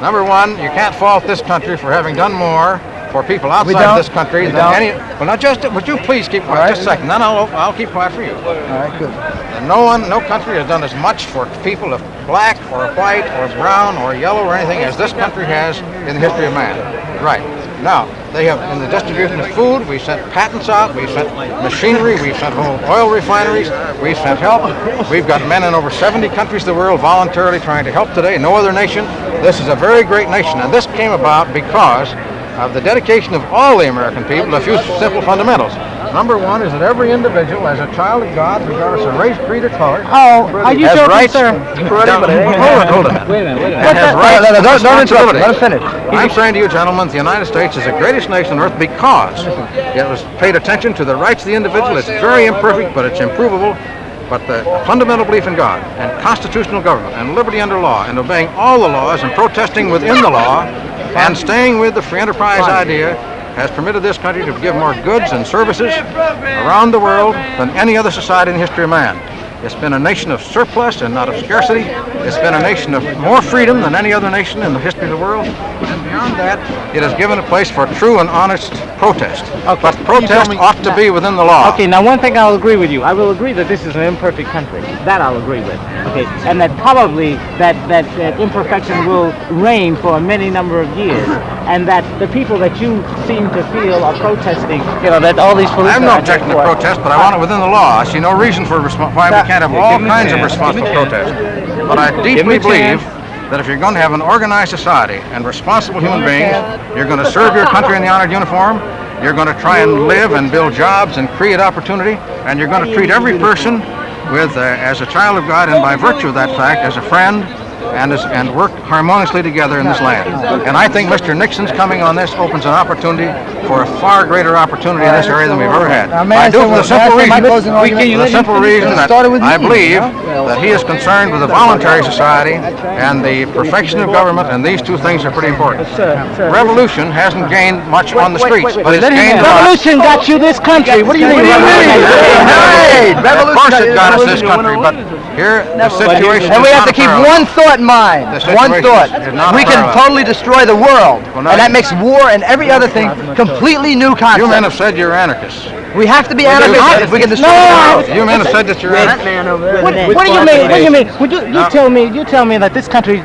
Number one, you can't fault this country for having done more for people outside this country than any. Well, now would you please keep quiet just a second? Then I'll keep quiet for you. All right, good. No country has done as much for people of black or white or brown or yellow or anything as this country has in the history of man. Right. Now, they have, in the distribution of food, we sent patents out, we sent machinery, we sent whole oil refineries, we sent help. We've got men in over 70 countries of the world voluntarily trying to help today. No other nation. This is a very great nation, and this came about because of the dedication of all the American people to a few simple fundamentals. Number one is that every individual, as a child of God, regardless of race, creed, or color, are you joking, rights, sir? Hold it. Wait a minute. Has rights, don't interrupt. Let us finish. I'm saying to you, gentlemen, the United States is the greatest nation on earth because it was paid attention to the rights of the individual. It's very imperfect, but it's improvable. But the fundamental belief in God and constitutional government and liberty under law and obeying all the laws and protesting within the law and staying with the free enterprise idea has permitted this country to give more goods and services around the world than any other society in the history of man. It's been a nation of surplus and not of scarcity. It's been a nation of more freedom than any other nation in the history of the world. And beyond that, it has given a place for true and honest protest. Okay. But protest ought to be within the law. Okay, now one thing I'll agree with you. I will agree that this is an imperfect country. That I'll agree with. Okay, and that probably that imperfection will reign for a many number of years. And that the people that you seem to feel are protesting, that all these police. I'm not objecting to protest, but I want it within the law. I see no reason for why we can't have all kinds of responsible protest. But I deeply believe that if you're going to have an organized society and responsible human beings, you're going to serve your country in the honored uniform, you're going to try and live and build jobs and create opportunity, and you're going to treat every person as a child of God and by virtue of that fact as a friend, and work harmoniously together in this land. And I think Mr. Nixon's coming on this opens an opportunity for a far greater opportunity in this area than we've ever had. I do for the simple reason that I believe that he is concerned with a voluntary society and the perfection of government, and these two things are pretty important. Revolution hasn't gained much on the streets, but it's gained a lot. Revolution got you this country. What do you mean? Of course it got us this country, but here the situation and we have to keep one thought in mind. One thought. We can totally destroy the world, and that makes war and every other thing completely new concept. You men have said you're anarchists. We have to be anarchists if we can destroy the world. You men have said that you're anarchists. What do you mean? What do you mean? You tell me that this country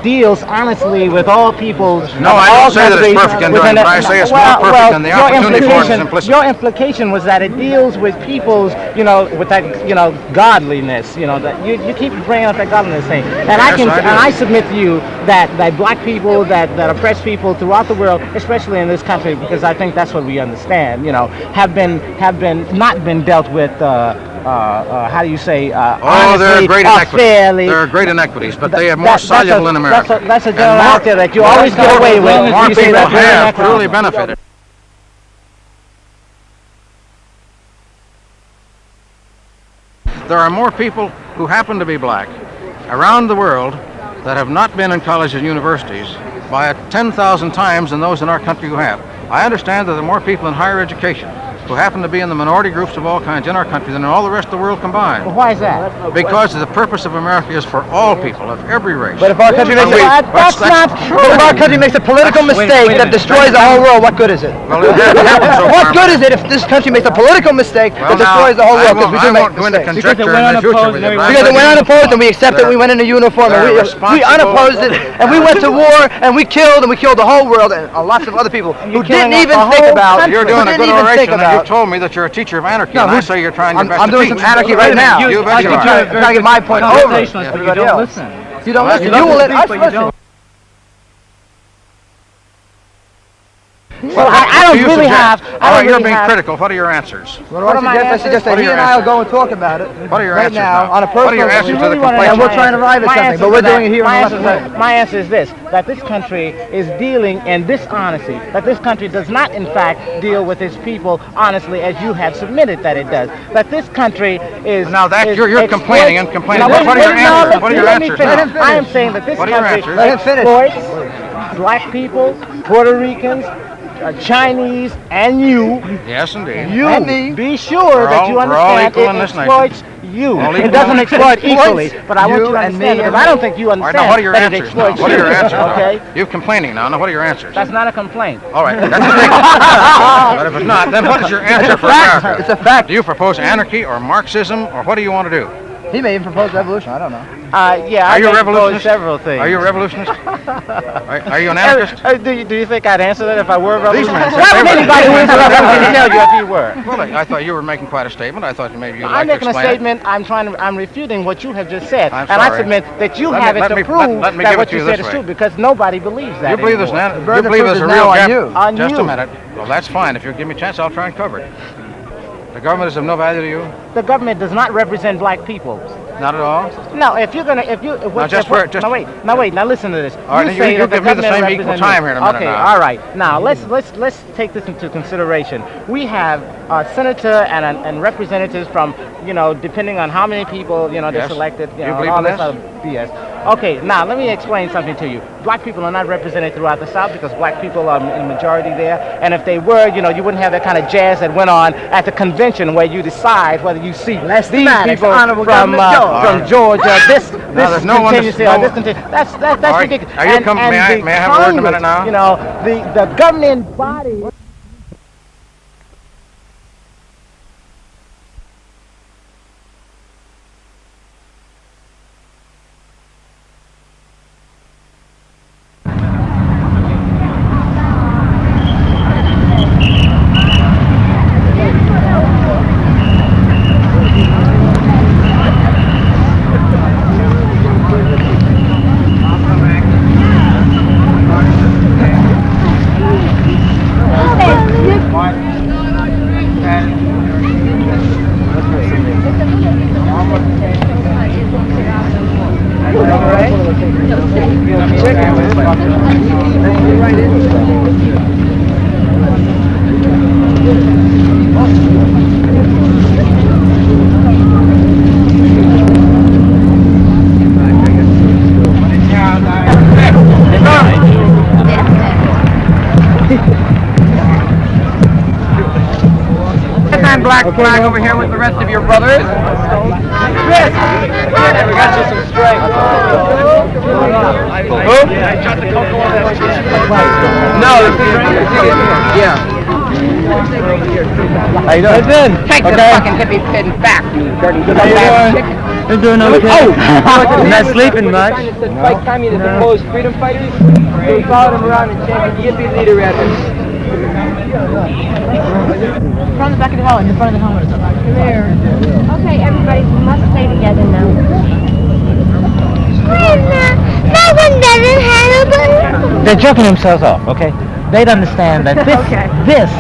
deals honestly with all peoples. No, I don't say that it's perfect in doing it, but I say it's more perfect than the opportunity for simplicity. Your implication was that it deals with peoples, with that, godliness, that you keep bringing up that godliness thing. And I submit to you that black people, that oppressed people throughout the world, especially in this country, because I think that's what we understand, have not been dealt with. How do you say? Honestly, there are great inequities. Fairly. There are great inequities, but they are more soluble in America. That's a general out there that you always get away with. More people have truly benefited. There are more people who happen to be black around the world that have not been in colleges and universities by 10,000 times than those in our country who have. I understand that there are more people in higher education who happen to be in the minority groups of all kinds in our country than in all the rest of the world combined. Well, why is that? Because the purpose of America is for all people of every race. But if our country makes that's not true. But if our country makes a political mistake that destroys the whole world, what good is it? Well, it hasn't happened so what far. good is it if this country makes a political mistake that destroys the whole world? Because we do make mistakes. Conjecture in the future with you. Because it went unopposed and we accepted we went in a uniform and we unopposed it and we went to war and we killed the whole world and lots of other people who didn't even think about. You're doing a good oration and you told me that you're a teacher of anarchy, and I say you're trying your best I'm doing some anarchy right now. You bet you are. I'm trying to get my point over. You don't listen. You don't listen. You will let us listen. Well, I don't really have. You're being critical. What are your answers? What I suggest that he and I will go and talk about it What are your right answers now on a personal What are your answers to the complaint? And we're trying to arrive at something, but we're doing it here on the left way. My answer is this, that this country is dealing in dishonesty, that this country does not in fact deal with its people honestly as you have submitted that it does. That this country is... Now that you're complaining and complaining. What are your answers? What are your answers now? I am saying that this country exploits black people, Puerto Ricans, Chinese and you. Yes, indeed. You And me. be sure that you we're all understand equal in it this exploits you. All It equal. doesn't exploit equally, but I want you to and me understand because and I don't think you All right, understand now what are your that it answers? Now? exploits What are your you. answers? Okay? You're complaining now. Now, what are your answers? That's not a complaint. All right, that's a thing. But if it's not, then what is your answer for America? It's a fact. Do you propose anarchy or Marxism, or what do you want to do? He may even propose revolution. I don't know. Yeah, Are you a I propose revolutionist? several things. Are you a revolutionist? Are you an anarchist? Do you think I'd answer that if I were a These men revolutionist? said Why would they were. anybody who is a revolutionist tell you if he were? Well, I thought you were making quite a statement. I thought maybe you'd I'm like to making a explain statement. I'm refuting what you have just said, I'm and I sorry. submit that you Let me- have it let to me- prove let me that give what it to you you said this is way. true, because nobody believes that You believe there's anymore. an, burden you of believe proof there's is a now real on gap? you. On Just you. a minute. Well, that's fine. If you'll give me a chance, I'll try and cover it. The government is of no value to you? The government does not represent black people. Not at all? No, if you're gonna, now wait, now listen to this. All right, you say that the give me the same government equal represents time here in a minute Okay, now. all right. Now let's take this into consideration. We have a senator and representatives from, depending on how many people they're Yes. selected, You and believe all in this this? other BS. Okay, now let me explain something to you. Black people are not represented throughout the South because black people are in majority there, and if they were, you wouldn't have that kind of jazz that went on at the convention where you decide whether you see these people from Georgia. This there's no one to- contingency no or this one- contingency. That's All right. ridiculous. Are you may I have a word in a minute now? The governing body. Black flag over here with the rest of your brothers. Chris! We got you some strength. Who? No, yeah. How you doing? Take the fucking hippie pin back, you dirty chicken. You're doing okay. You're not sleeping much. Fight communists and oppose freedom fighters. So we followed him around and chanted yippee leader at him. From the back of the hall, in the front of the helmet. There. Okay, everybody, we must stay together now. That one doesn't handle They're jerking themselves off, okay? They'd understand that this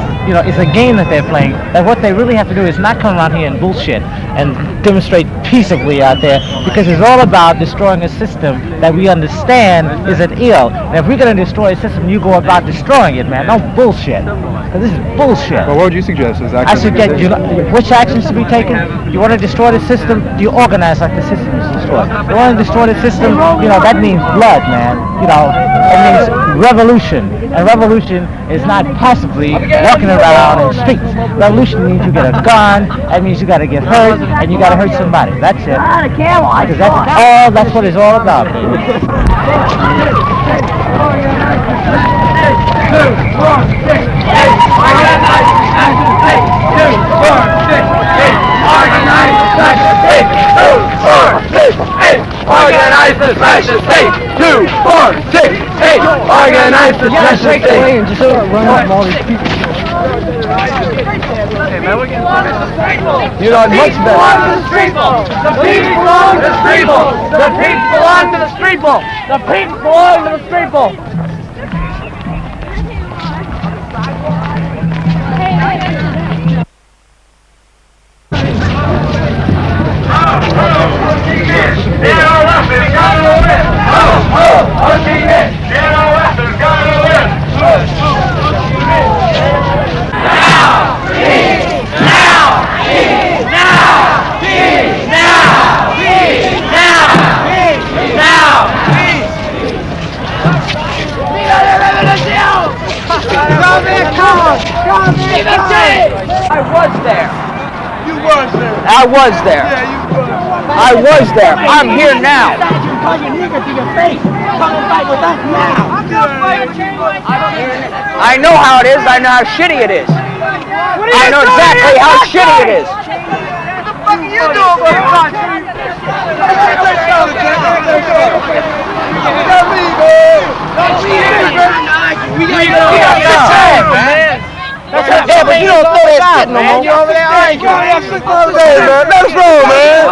is a game that they're playing, that what they really have to do is not come around here and bullshit and demonstrate peaceably out there, because it's all about destroying a system that we understand is an ill. And if we're going to destroy a system, you go about destroying it, man. Don't bullshit. 'Cause this is bullshit. Well, what would you suggest? Is I suggest, which actions to be taken? You want to destroy the system, you organize like the system is destroyed. You want to destroy the system, that means blood, man. It means revolution. And revolution is not passively walking around in the streets. Revolution means you get a gun, that means you got to get hurt, and you got to hurt somebody. That's it. Because that's what it's all about. Organize the fascist state! 2, 4, 6, 8! Organize the fascist state! Just run up all these people. You know, much better. The people belong to the people! The people belong to the people! The people belong to the people! I was there. I was there. I'm here now. Call you nigger to your face. Come and fight with us now. I know how it is. I know how shitty it is. I know exactly how shitty it is. What are you doing, Yeah, but you don't throw that shit no more. You over there? All right, go ahead. Man. Let's roll, man.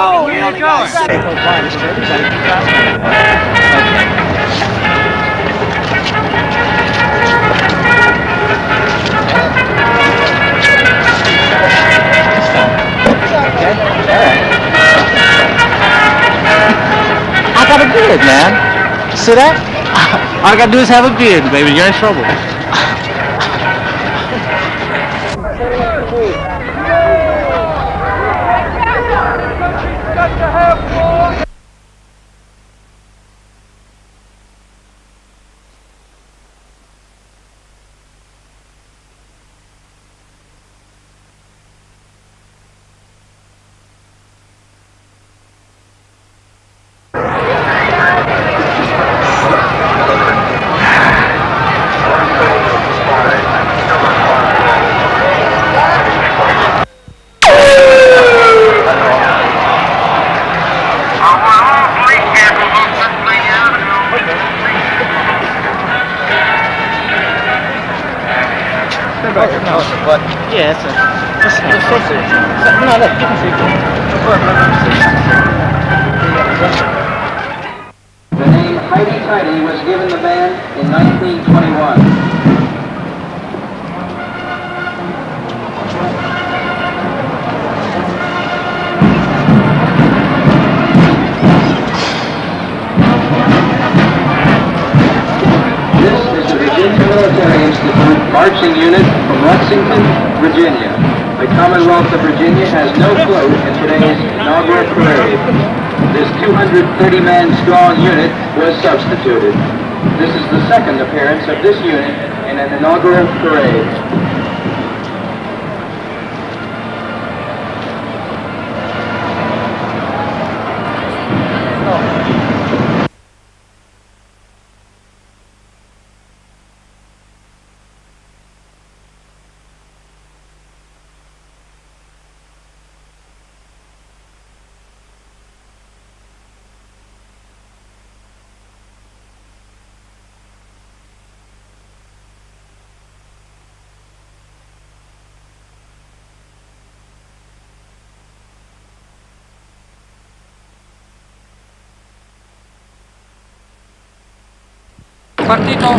I got a beard, man. See that? All I gotta do is have a beard, baby. You're in trouble. Yeah, that's no, look, you can see The name Heidi Tidy was given the band in 1921. This is the Virginia Military Institute marching unit from Lexington, Virginia. The Commonwealth of Virginia has no float in today's inaugural parade. This 230-man strong unit was substituted. This is the second appearance of this unit in an inaugural parade. Partito.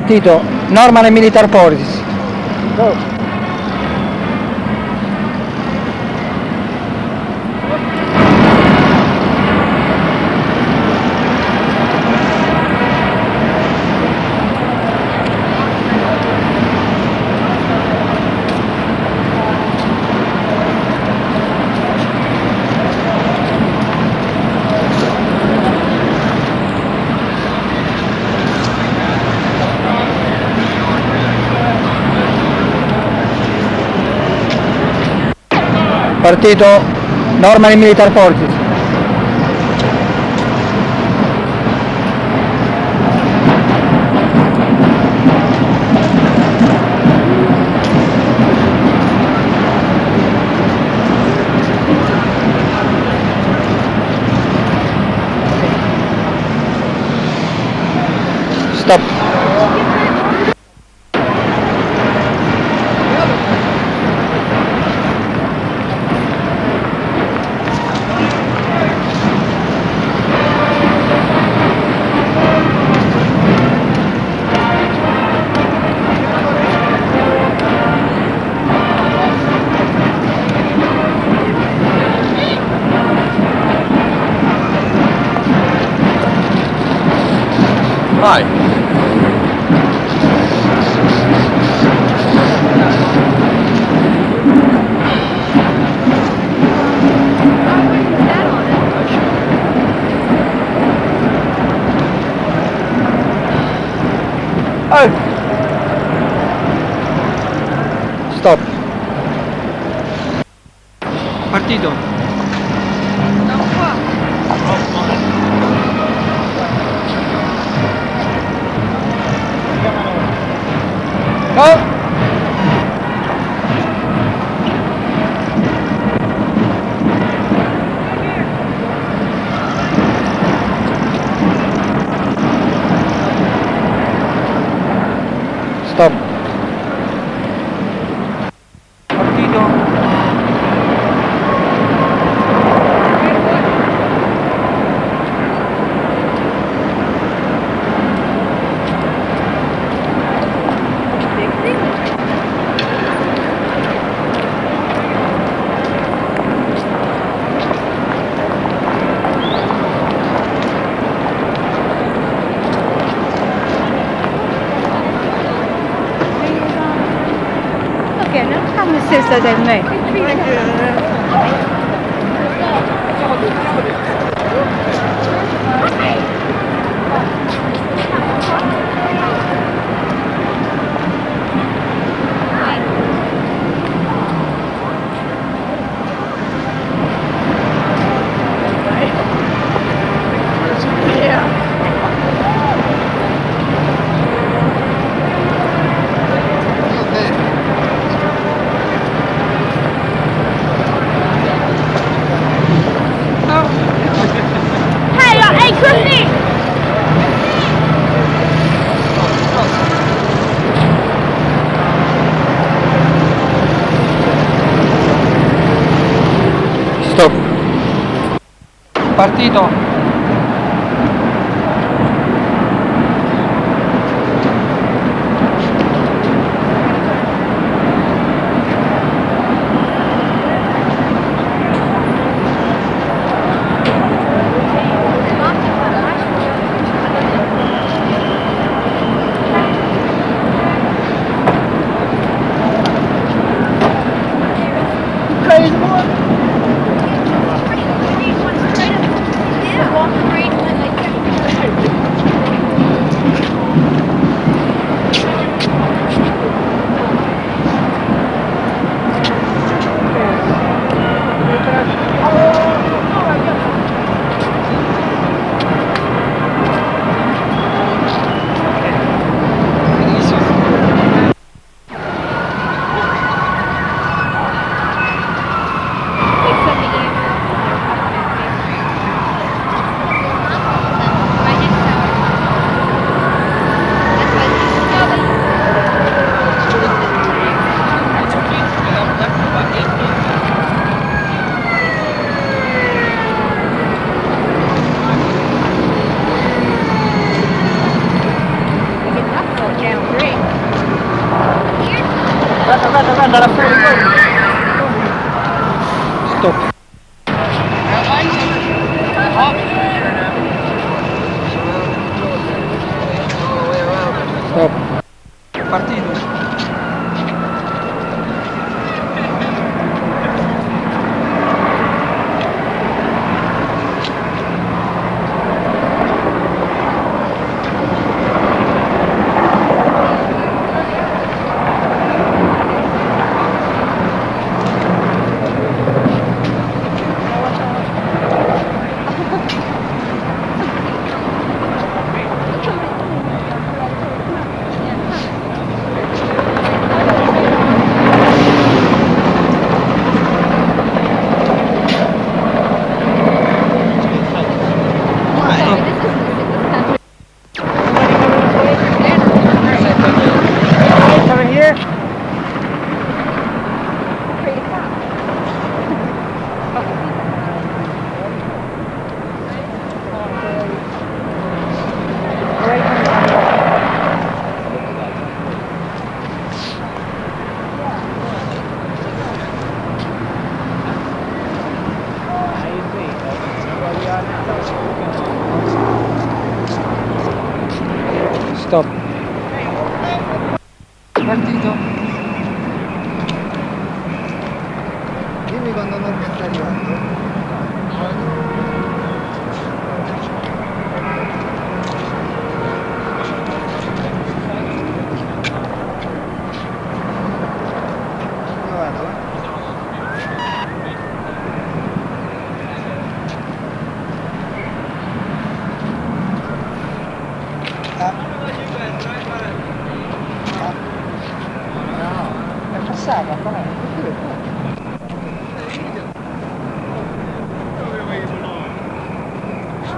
Partito, normal and military policies. Go. Partito, normal and military policies. Stop. Hi. Oh. Stop. Partito. Oh. Stop. Partito. Okay, now come and sister than me. Hey, Chrissy! Stop. Partito. Crazy boy. Stop. Partito. Dimmi quando non mi sta arrivando.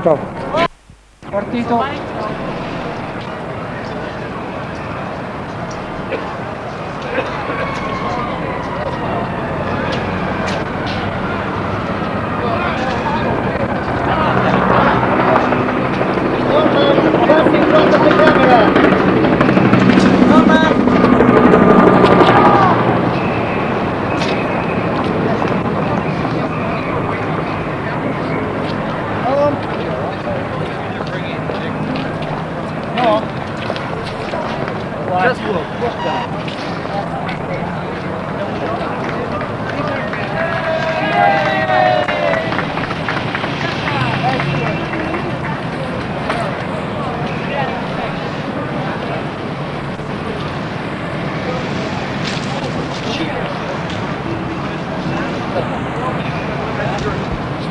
Stop. Partito.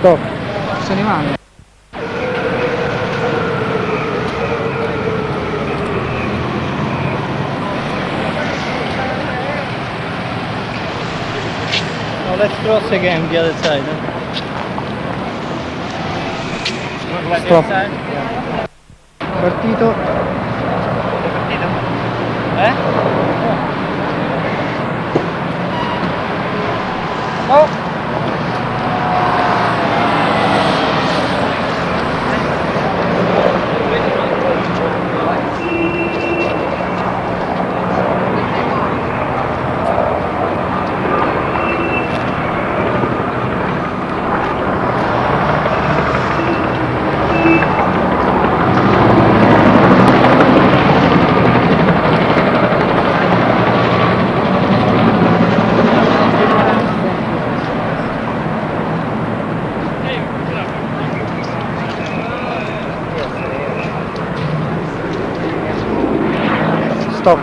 Stop. Se ne vanno. Now let's cross again the other side. Stop. Partito. Oh. Stop.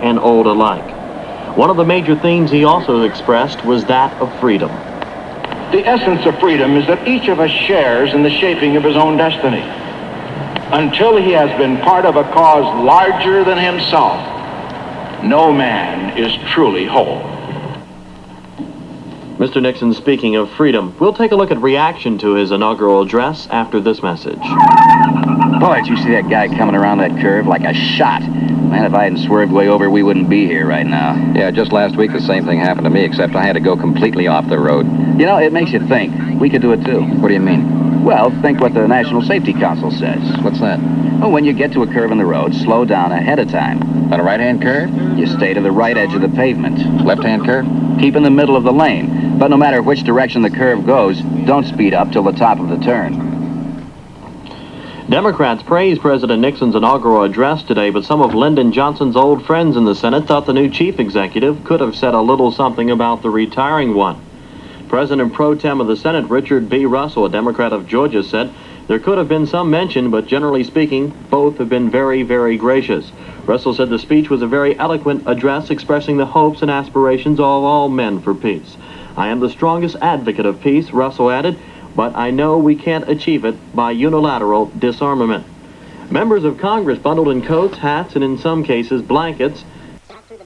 And old alike. One of the major themes he also expressed was that of freedom. The essence of freedom is that each of us shares in the shaping of his own destiny. Until he has been part of a cause larger than himself, no man is truly whole. Mr. Nixon speaking of freedom. We'll take a look at reaction to his inaugural address after this message. Boy, did you see that guy coming around that curve like a shot? Man, if I hadn't swerved way over, we wouldn't be here right now. Yeah, just last week the same thing happened to me, except I had to go completely off the road. You know, it makes you think. We could do it too. What do you mean? Well, think what the National Safety Council says. What's that? Well, when you get to a curve in the road, slow down ahead of time. On a right-hand curve? You stay to the right edge of the pavement. Left-hand curve? Keep in the middle of the lane. But no matter which direction the curve goes, don't speed up till the top of the turn. Democrats praised President Nixon's inaugural address today, but some of Lyndon Johnson's old friends in the Senate thought the new chief executive could have said a little something about the retiring one. President pro tem of the Senate, Richard B. Russell, a Democrat of Georgia, said there could have been some mention, but generally speaking, both have been very, very gracious. Russell said the speech was a very eloquent address expressing the hopes and aspirations of all men for peace. I am the strongest advocate of peace, Russell added, but I know we can't achieve it by unilateral disarmament. Members of Congress bundled in coats, hats, and in some cases blankets